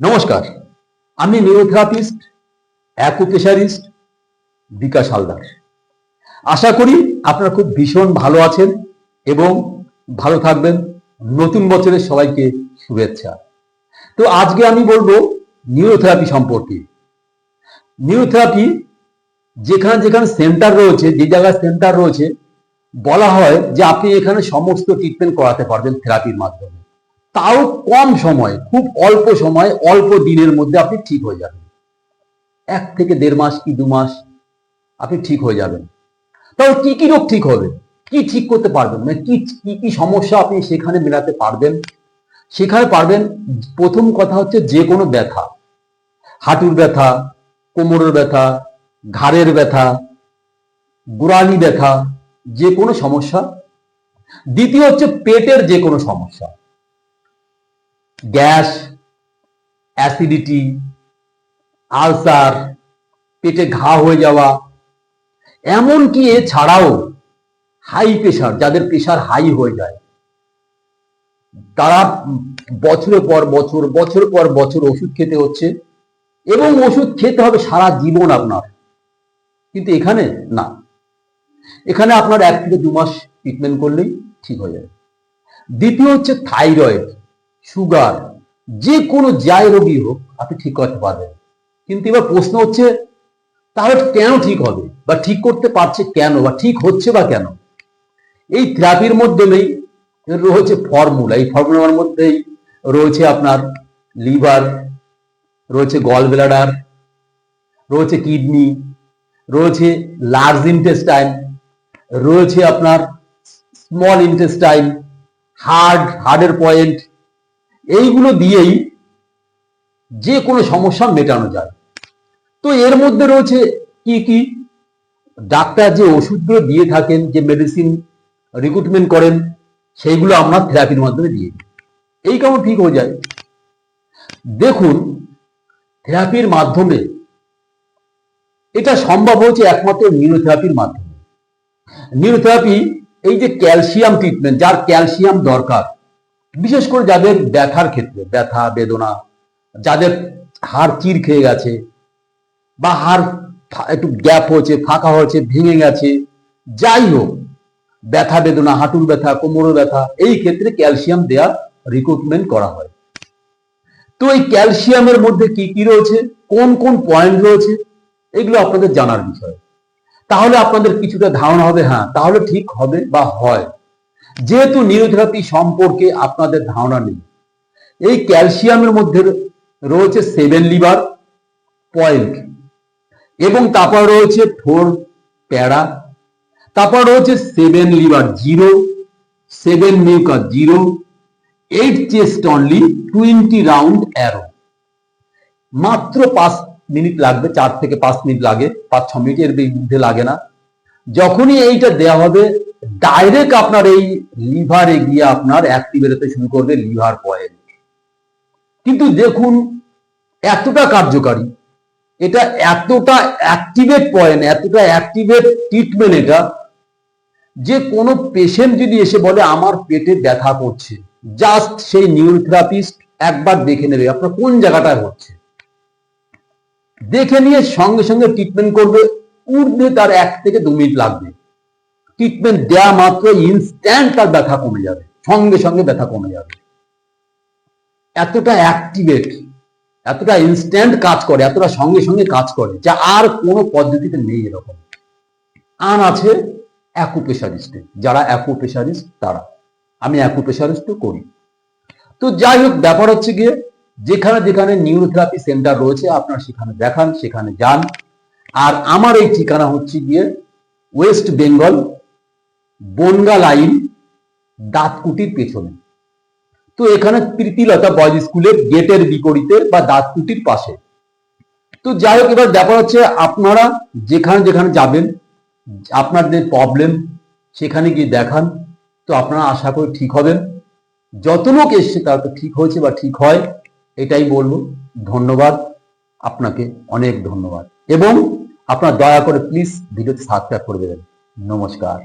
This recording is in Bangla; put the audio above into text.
নমস্কার, আমি নিউরোথেরাপিস্ট অ্যাকুপ্রেশারিস্ট বিকাশ হালদার। আশা করি আপনারা খুব ভীষণ ভালো আছেন এবং ভালো থাকবেন। নতুন বছরের সবাইকে শুভেচ্ছা। তো আজকে আমি বলবো নিউরোথেরাপি সম্পর্কে। নিউরোথেরাপি যেখানে যেখানে সেন্টার রয়েছে, যে জায়গায় সেন্টার রয়েছে, বলা হয় যে আপনি এখানে সমস্ত ট্রিটমেন্ট করাতে পারবেন থেরাপির মাধ্যমে, তাও কম সময়ে, খুব অল্প সময়, অল্প দিনের মধ্যে আপনি ঠিক হয়ে যাবেন। 1 থেকে 1.5 মাস কি 2 মাস আপনি ঠিক হয়ে যাবেন। তাহলে কি কি রোগ ঠিক হবে, কি ঠিক করতে পারবেন, মানে কি কি কি সমস্যা আপনি সেখানে মেটাতে পারবেন। সেখানে পারবেন, প্রথম কথা হচ্ছে যে কোনো ব্যথা, হাঁটুর ব্যথা, কোমরের ব্যথা, ঘাড়ের ব্যথা, গোড়ালি ব্যথা, যে কোনো সমস্যা। দ্বিতীয় হচ্ছে পেটের যে কোনো সমস্যা, গ্যাস, অ্যাসিডিটি, আলসার, পেটে ঘা হয়ে যাওয়া, এমনকি এছাড়াও হাই প্রেশার, যাদের প্রেশার হাই হয়ে যায়, তারা বছরের পর বছর, বছর পর বছর ওষুধ খেতে হচ্ছে এবং ওষুধ খেতে হবে সারা জীবন আপনার। কিন্তু এখানে না, এখানে আপনার 1 থেকে 2 মাস ট্রিটমেন্ট করলেই ঠিক হয়ে যাবে। দ্বিতীয় হচ্ছে থাইরয়েড, সুগার, যে কোনো যাই রোগী হোক আপনি ঠিক করতে পারবেন। কিন্তু এবার প্রশ্ন হচ্ছে, তাহলে কেন ঠিক হবে, বা ঠিক করতে পারছে কেন, বা ঠিক হচ্ছে বা কেন? এই থেরাপির মাধ্যমেই রয়েছে ফর্মুলা। এই ফর্মুলার মধ্যেই রয়েছে আপনার লিভার, রয়েছে গল ব্লাডার, রয়েছে কিডনি, রয়েছে লার্জ ইন্টেস্টাইন, রয়েছে আপনার স্মল ইন্টেস্টাইন, হার্টের পয়েন্ট। এইগুলো দিয়েই যে কোনো সমস্যা মেটানো যায়। তো এর মধ্যে রয়েছে কি কি, ডাক্তার যে ওষুধগুলো দিয়ে থাকেন, যে মেডিসিন রিক্রুটমেন্ট করেন, সেইগুলো আমরা থেরাপির মাধ্যমে দিয়ে দিই। এই কেমন ঠিক হয়ে যায়। দেখুন, থেরাপির মাধ্যমে এটা সম্ভব হয়েছে একমাত্র নিউরোথেরাপির মাধ্যমে। নিউরোথেরাপি, এই যে ক্যালসিয়াম ট্রিটমেন্ট, যার ক্যালসিয়াম দরকার, বিশেষ করে যাদের ব্যথার ক্ষেত্রে, ব্যথা বেদনা, যাদের হাড় চির খেয়ে গেছে, বা হাড় একটু গ্যাপ হয়েছে, ফাঁকা হয়েছে, ভেঙে গেছে, যাই হোক, ব্যথা বেদনা, হাঁটুর ব্যথা, কোমরের ব্যথা, এই ক্ষেত্রে ক্যালসিয়াম দেওয়ার রিক্রুটমেন্ট করা হয়। তো এই ক্যালসিয়ামের মধ্যে কি কি রয়েছে, কোন কোন পয়েন্ট রয়েছে, এগুলো আপনাদের জানার বিষয়। তাহলে আপনাদের কিছুটা ধারণা হবে, হ্যাঁ তাহলে ঠিক হবে বা হয়। যেহেতু নিউরোথেরাপি সম্পর্কে আপনাদের ধারণা নেই, এই ক্যালসিয়ামের মধ্যে রয়েছে 7 লিভার পয়েন্ট, এবং তারপর রয়েছে 4 প্যারা, তারপর রয়েছে 7 liver 0, 7 mucus 0, 8 chest only, 20 round arrow. মাত্র 5 মিনিট লাগবে, 4 থেকে 5 মিনিট লাগে, 5-6 মিনিটের মধ্যে লাগে না। যখনই এইটা দেওয়া হবে, ডাইরেক্ট আপনার এই লিভারে গিয়ে আপনার অ্যাক্টিভেট হতে শুরু করবে লিভার পয়েন্ট। কিন্তু দেখুন, এতটা কার্যকারী, এটা এতটা অ্যাক্টিভেট পয়েন্ট, এতটা অ্যাক্টিভেট ট্রিটমেন্ট এটা, যে কোনো পেশেন্ট যদি এসে বলে আমার পেটে ব্যথা করছে, জাস্ট সেই নিউরোথেরাপিস্ট একবার দেখে নেবে আপনার কোন জায়গাটায় হচ্ছে, দেখে নিয়ে সঙ্গে সঙ্গে ট্রিটমেন্ট করবে। ঊর্ধ্বে তার 1 থেকে 2 মিনিট লাগবে। ট্রিটমেন্ট দেওয়া মাত্র ইনস্ট্যান্ট তার ব্যথা কমে যাবে, সঙ্গে সঙ্গে ব্যথা কমে যাবে। এতটা অ্যাক্টিভেট, এতটা ইনস্ট্যান্ট কাজ করে, এতটা সঙ্গে সঙ্গে কাজ করে, যা আর কোনো পদ্ধতিতে নেই এরকম। আর আছে অ্যাকুপ্রেশারিস্টে, যারা অ্যাকুপ্রেশারিস্ট তারা, আমি অ্যাকুপ্রেশারিস্টও করি। তো যাই হোক, ব্যাপার হচ্ছে গিয়ে, যেখানে যেখানে নিউরোথেরাপি সেন্টার রয়েছে আপনারা সেখানে দেখান, সেখানে যান। আর আমার এই ঠিকানা হচ্ছে গিয়ে ওয়েস্ট বেঙ্গল, বনগা লাইন, দাঁতকুটির পেছনে। তো এখানে প্রীতিলতা বয়েজ স্কুলের গেটের বিপরীতে বা দাঁতকুটির পাশে। তো যাই হোক, এবার ব্যাপার হচ্ছে আপনারা যেখানে যেখানে যাবেন, আপনাদের প্রবলেম সেখানে গিয়ে দেখান। তো আপনারা আশা করি ঠিক হবেন। যত লোক এসছে তারা তো ঠিক হয়েছে বা ঠিক হয়, এটাই বলবো। ধন্যবাদ আপনাকে, অনেক ধন্যবাদ। এবং আপনারা দয়া করে প্লিজ ভিডিওতে সাবস্ক্রাইব করে দেবেন। নমস্কার।